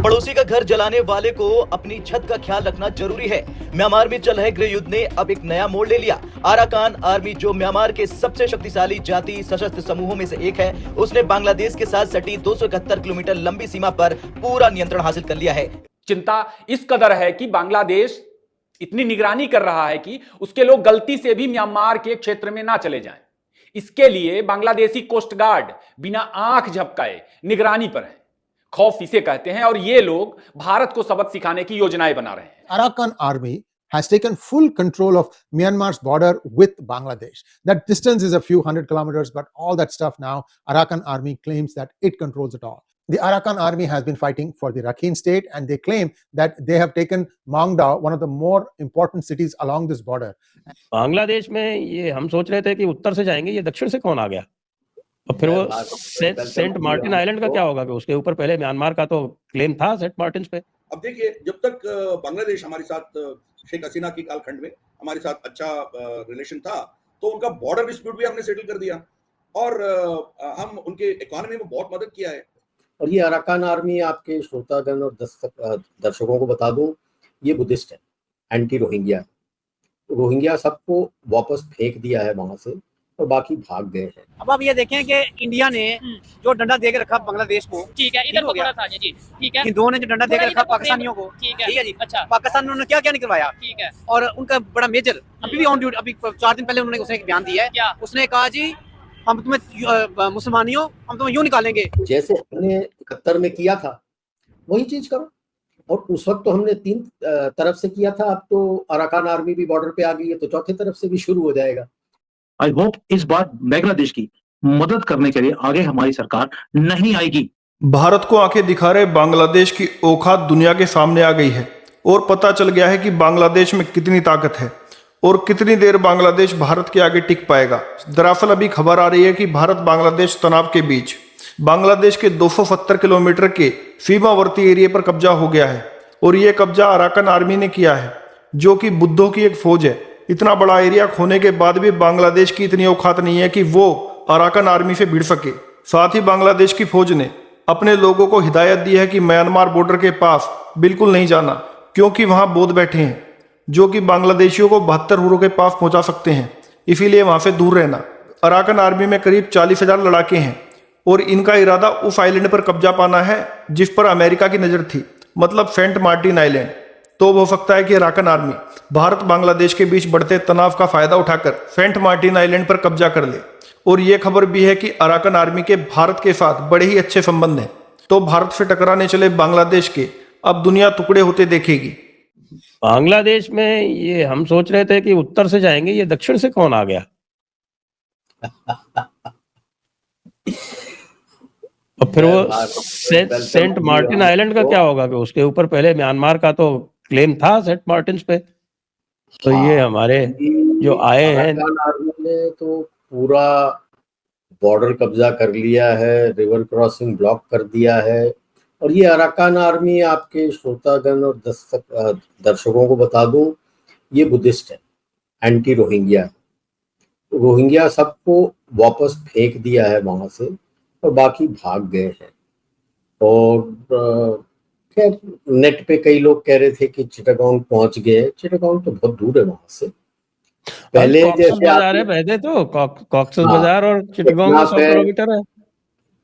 पड़ोसी का घर जलाने वाले को अपनी छत का ख्याल रखना जरूरी है। म्यांमार में चल रहे गृह युद्ध ने अब एक नया मोड़ ले लिया। अराकान आर्मी, जो म्यांमार के सबसे शक्तिशाली जाति सशस्त्र समूहों में से एक है, उसने बांग्लादेश के साथ सटी 271 किलोमीटर लंबी सीमा पर पूरा नियंत्रण हासिल कर लिया है। चिंता इस कदर है कि बांग्लादेश इतनी निगरानी कर रहा है कि उसके लोग गलती से भी म्यांमार के क्षेत्र में ना चले जाएं। इसके लिए बांग्लादेशी कोस्ट गार्ड बिना आंख झपकाए निगरानी पर है। खौफ इसे कहते हैं और ये लोग भारत को सबक सिखाने की योजनाएं बना रहे हैं। Arakan army has taken full control of Myanmar's border with Bangladesh. That distance is a few hundred kilometers, but all that stuff now, Arakan army claims that it controls it all. The Arakan army has been fighting for the Rakhine state, and they claim that they have taken Mangda, one of the more important cities along this border. Bangladesh में ये हम सोच रहे थे कि उत्तर से जाएंगे, ये दक्षिण से कौन आ गया? और फिर वो सेंट मार्टिन आइलैंड का क्या होगा? कि उसके ऊपर पहले म्यांमार का तो क्लेम था सेंट मार्टिन पे। अब देखिए, जब तक बांग्लादेश हमारे साथ शेख हसीना की कालखंड में हमारे साथ अच्छा रिलेशन था, तो उनका बॉर्डर डिस्प्यूट भी हमने सेटल कर दिया और हम उनके इकोनॉमी में बहुत मदद किया है। और ये अराकान आर्मी, आपके श्रोतागण और दर्शकों को बता दूं, ये बुद्धिस्ट है, एंटी रोहिंग्या। रोहिंग्या सबको वापस फेंक दिया है वहां से और बाकी भाग गए हैं। अब आप ये देखें कि इंडिया ने जो डंडा दे के रखा बांग्लादेश को, ठीक है, इधर को थोड़ा सा जी, ठीक है। हिंदुओं ने जो डंडा दे के रखा पाकिस्तानियों को, ठीक है जी। अच्छा, पाकिस्तान ने उन्होंने क्या क्या नहीं करवाया, ठीक है। और उनका बड़ा मेजर अभी भी ऑन ड्यूटी, अभी 4 दिन पहले उन्होंने उसने एक बयान दिया है। क्या? उसने कहा जी हम तुम्हें मुसलमानियों, हम तुम्हें यूं निकालेंगे। जैसे हमने 71 में किया था वही चीज करो। और उस वक्त तो हमने 3 तरफ से किया था, अब तो अराकान आर्मी भी बॉर्डर पे आ गई है, तो चौथी तरफ से भी शुरू हो जाएगा। आई होप इस बार बांग्लादेश की मदद करने के लिए आगे हमारी सरकार नहीं आएगी। भारत को आंखें दिखा रहे बांग्लादेश की औकात दुनिया के सामने आ गई है और पता चल गया है कि बांग्लादेश में कितनी ताकत है और कितनी देर बांग्लादेश भारत के आगे टिक पाएगा। दरअसल अभी खबर आ रही है कि भारत बांग्लादेश तनाव के बीच बांग्लादेश के 270 किलोमीटर के सीमावर्ती एरिया पर कब्जा हो गया है और ये कब्जा अराकान आर्मी ने किया है, जो कि बुद्धों की एक फौज है। इतना बड़ा एरिया खोने के बाद भी बांग्लादेश की इतनी औकात नहीं है कि वो अराकान आर्मी से भिड़ सके। साथ ही बांग्लादेश की फौज ने अपने लोगों को हिदायत दी है कि म्यांमार बॉर्डर के पास बिल्कुल नहीं जाना, क्योंकि वहां बौद्ध बैठे हैं जो कि बांग्लादेशियों को 72 हुरों के पास पहुंचा सकते हैं, इसीलिए वहां से दूर रहना। अराकान आर्मी में करीब 40,000 लड़ाके हैं और इनका इरादा उस आइलैंड पर कब्जा पाना है जिस पर अमेरिका की नजर थी, मतलब सेंट मार्टिन आइलैंड। तो हो सकता है कि अराकान आर्मी भारत बांग्लादेश के बीच बढ़ते तनाव का फायदा उठाकर सेंट मार्टिन आइलैंड पर कब्जा कर ले। और ये खबर भी है कि अराकान आर्मी के भारत के साथ बड़े ही अच्छे संबंध हैं, तो भारत से टकराने चले बांग्लादेश के अब दुनिया टुकड़े होते देखेगी। बांग्लादेश में ये हम सोच रहे थे कि उत्तर से जाएंगे, ये दक्षिण से कौन आ गया? और फिर वो सेंट मार्टिन आइलैंड का क्या होगा? कि उसके ऊपर पहले म्यांमार का तो क्लेम था सेंट मार्टिन पे। तो ये हमारे जो आए हैं, आर्मी ने तो पूरा बॉर्डर कब्जा कर लिया है, रिवर क्रॉसिंग ब्लॉक कर दिया है। और ये अराकान आर्मी, आपके श्रोतागण और दर्शकों को बता दूं, ये बुद्धिस्ट है, एंटी रोहिंग्या। रोहिंग्या सबको वापस फेंक दिया है वहां से और बाकी भाग गए हैं। और खैर नेट पे कई लोग कह रहे थे कि चिटागोंग पहुंच गए। चिटागोंग तो बहुत दूर है वहां से। पहले जैसे बाजार है, पहले तो कॉक्सेस बाजार और चिटागोंग 100 किलोमीटर है।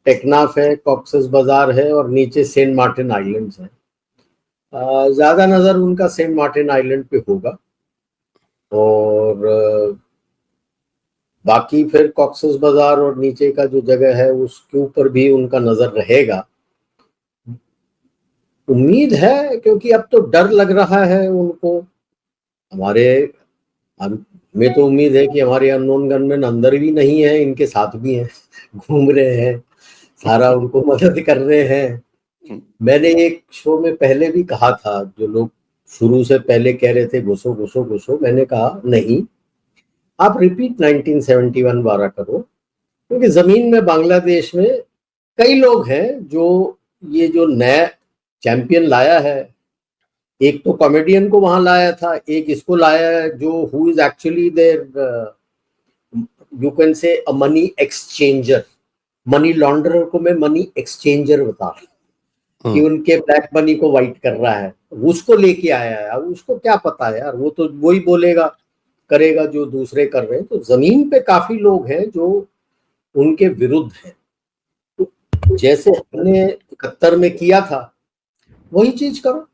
टेक्नाफ है, कॉक्सेस बाजार है और नीचे सेंट मार्टिन आइलैंड्स है। ज्यादा नजर उनका सेंट मार्टिन आइलैंड पे होगा और बाकी फिर कॉक्सेस बाजार और नीचे का जो जगह है उसके ऊपर भी उनका नजर रहेगा। उम्मीद है, क्योंकि अब तो डर लग रहा है उनको। हमें तो उम्मीद है कि हमारे अननोन गनमैन अंदर भी नहीं है, इनके साथ भी हैं, घूम रहे हैं, सारा उनको मदद कर रहे हैं। मैंने एक शो में पहले भी कहा था, जो लोग शुरू से पहले कह रहे थे घुसो घुसो घुसो, मैंने कहा नहीं, आप रिपीट 1971 12 करो, क्योंकि जमीन में बांग्लादेश में कई लोग हैं जो ये जो नया चैंपियन लाया है। एक तो कॉमेडियन को वहां लाया था, एक इसको लाया है जो who is actually there, you can say a money exchanger. Money launderer को मैं मनी एक्सचेंजर बता रहा हूं। कि उनके ब्लैक मनी को व्हाइट कर रहा है, उसको लेके आया है। अब उसको क्या पता है यार, वो तो वही बोलेगा करेगा जो दूसरे कर रहे हैं। तो जमीन पे काफी लोग हैं जो उनके विरुद्ध हैं। तो जैसे हमने 71 में किया था वही चीज करो।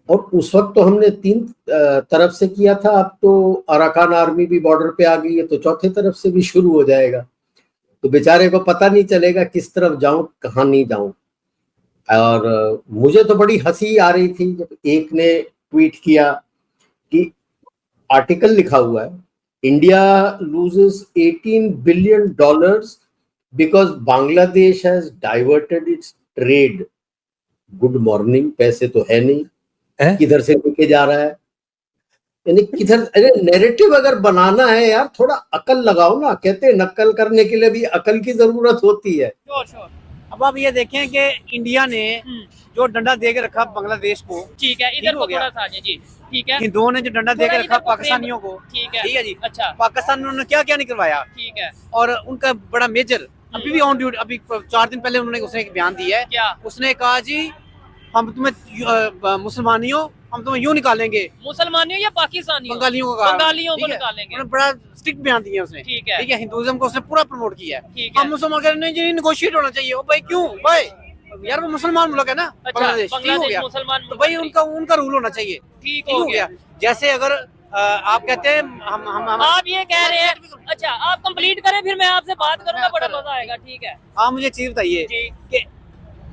और उस वक्त तो हमने 3 तरफ से किया था, अब तो अराकान आर्मी भी बॉर्डर पे आ गई है, तो चौथे तरफ से भी शुरू हो जाएगा। तो बेचारे को पता नहीं चलेगा किस तरफ जाऊं कहाँ नहीं जाऊं। और मुझे तो बड़ी हंसी आ रही थी जब एक ने ट्वीट किया कि आर्टिकल लिखा हुआ है, India loses $18 billion because Bangladesh has diverted it's trade. Good morning, पैसे तो है नहीं, किधर से लेके जा रहा है, यानी किधर। अरे नैरेटिव अगर बनाना है यार थोड़ा अकल लगाओ ना। कहते हैं नकल करने के लिए भी अकल की जरूरत होती है। अब आप ये देखें कि इंडिया ने जो डंडा दे के रखा बांग्लादेश को, ठीक है, इधर को थोड़ा सा जी, ठीक है। हिंदुओं ने जो डंडा दे के रखा पाकिस्तानियों को, ठीक है जी। अच्छा, पाकिस्तान ने क्या क्या नहीं करवाया, ठीक है। और उनका बड़ा मेजर अभी भी ऑन ड्यूटी, अभी 4 दिन पहले उसने एक बयान दिया है। क्या उसने कहा जी हम तुम्हें मुसलमानियों हम तुम्हें यूं निकालेंगे। मुसलमानियों या पाकिस्तानियों? बंगालियों को कहा, बंगालियों को निकालेंगे। उन्होंने बड़ा स्ट्रिक्ट बयान दिया उसने, ठीक है, ठीक है। हिंदुइज्म को उसने पूरा प्रमोट किया है। ठीक है। हम मुसलमान कह रहे हैं नेगोशिएट होना चाहिए। ओ भाई क्यों भाई, यार वो मुसलमान मुल्क है ना बांग्लादेश, ठीक हो गया। मुसलमान तो भाई उनका रूल होना चाहिए, ठीक हो गया। जैसे अगर आप कहते हैं हम आप ये कह रहे हैं, अच्छा आप कंप्लीट करें फिर मैं आपसे बात करूंगा, बड़ा मजा आएगा। ठीक है, आप मुझे चीज बताइए कि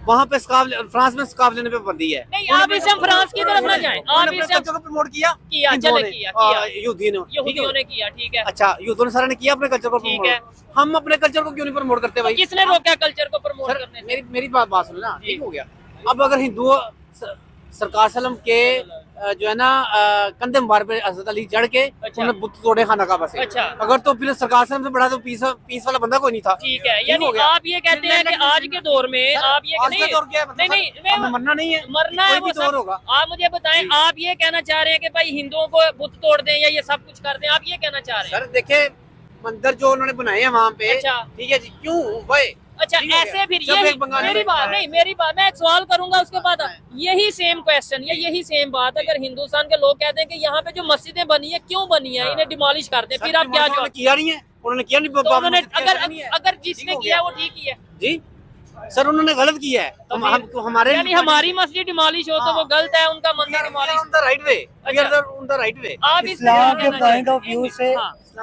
वहाँ पे फ्रांस में स्कार्फ लेने पे पाबंदी है। नहीं, आप इससे फ्रांस की तरफ ना जाएं। आप इससे प्रमोट किया चले किया यहूदियों ने किया, ठीक है। अच्छा, यूदों ने सारे ने किया अपने कल्चर को, ठीक है। हम अपने कल्चर को क्यों नहीं प्रमोट करते भाई? किसने रोका कल्चर को प्रमोट करने से? मेरी बात सुनो ना, ठीक हो गया। अब अगर हिंदुओं सरकार सलम के जो है ना कंधे मुबारक पे हज़रत अली चढ़ के उन्होंने बुत तोड़े खाना काबा से। अच्छा, अगर तो फिर सरकार सलम से बड़ा तो पीस वाला बंदा कोई नहीं था। ठीक है, यानी आप ये कहते हैं कि आज के दौर में आप ये नहीं मरना नहीं है, मरना है, वो दौर होगा। आप मुझे बताएं, आप ये कहना चाह रहे हैं कि भाई हिंदुओं को बुत तोड़ दें या ये सब कुछ कर दें, आप ये कहना चाह रहे हैं? सर देखे मंदिर जो उन्होंने बनाए हैं वहाँ पे, अच्छा ठीक है जी, क्यों भाई? अच्छा, ऐसे फिर ये मेरी बात मैं एक सवाल करूंगा, उसके बाद यही सेम क्वेश्चन या यही सेम बात अगर हिंदुस्तान के लोग कहते हैं कि यहाँ पे जो मस्जिदें बनी है क्यों बनी है, इन्हें डिमोलिश कर दे, फिर आप क्या जवाब? किया नहीं है उन्होंने, किया नहीं। तो उन्होंने अगर जिसने किया वो ठीक ही है जी सर, उन्होंने गलत किया है। तो हमारे यानी हमारी मस्जिद डिमोलिश हो तो वो गलत है, उनका मंदिर demolish on the right way, on the right way. आप इस्लाम के पॉइंट ऑफ व्यू से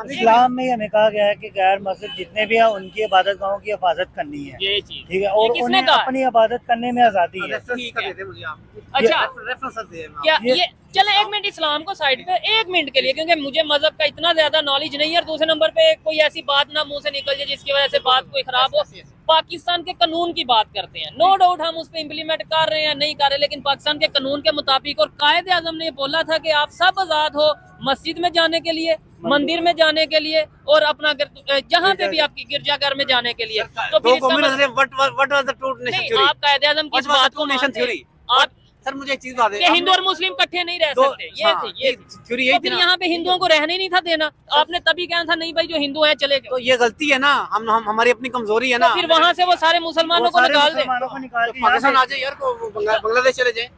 इस्लाम में हमें कहा गया है कि गैर मस्जिद जितने भी हैं उनकी इबादत गाहों की हिफाजत करनी है, ये चीज ठीक है, और उन्हें अपनी इबादत करने में आजादी है। अच्छा, क्या ये चले एक मिनट इस्लाम को साइड पे एक मिनट के लिए, क्योंकि मुझे मजहब का इतना ज्यादा नॉलेज नहीं है, और दूसरे नंबर पे कोई ऐसी बात ना मुंह से निकल जाए जिसकी वजह से बात कोई खराब हो। पाकिस्तान के कानून की बात करते हैं, नो डाउट हम उस पर इम्प्लीमेंट कर रहे हैं नहीं कर रहे, लेकिन पाकिस्तान के कानून के मुताबिक, और कायदे आजम ने बोला था कि आप सब आजाद हो मस्जिद में जाने के लिए, मंदिर में जाने के लिए, और अपना जहाँ पे भी आपकी गिरजाघर में जाने के लिए। तो फिर आप कायदे आजम की बात को मानते हैं? आप सर मुझे एक चीज बता दें, हिंदू और मुस्लिम इकट्ठे नहीं रह सकते, ये थ्योरी यही थी। यहाँ पे हिंदुओं को रहने नहीं था देना, आपने तभी कहना था नहीं भाई जो हिंदू है चले जाओ। तो ये गलती है ना, हम हमारी अपनी कमजोरी है ना। फिर वहाँ से वो सारे मुसलमानों को निकाल दे, पाकिस्तान आ जाए यार, बांग्लादेश चले जाए।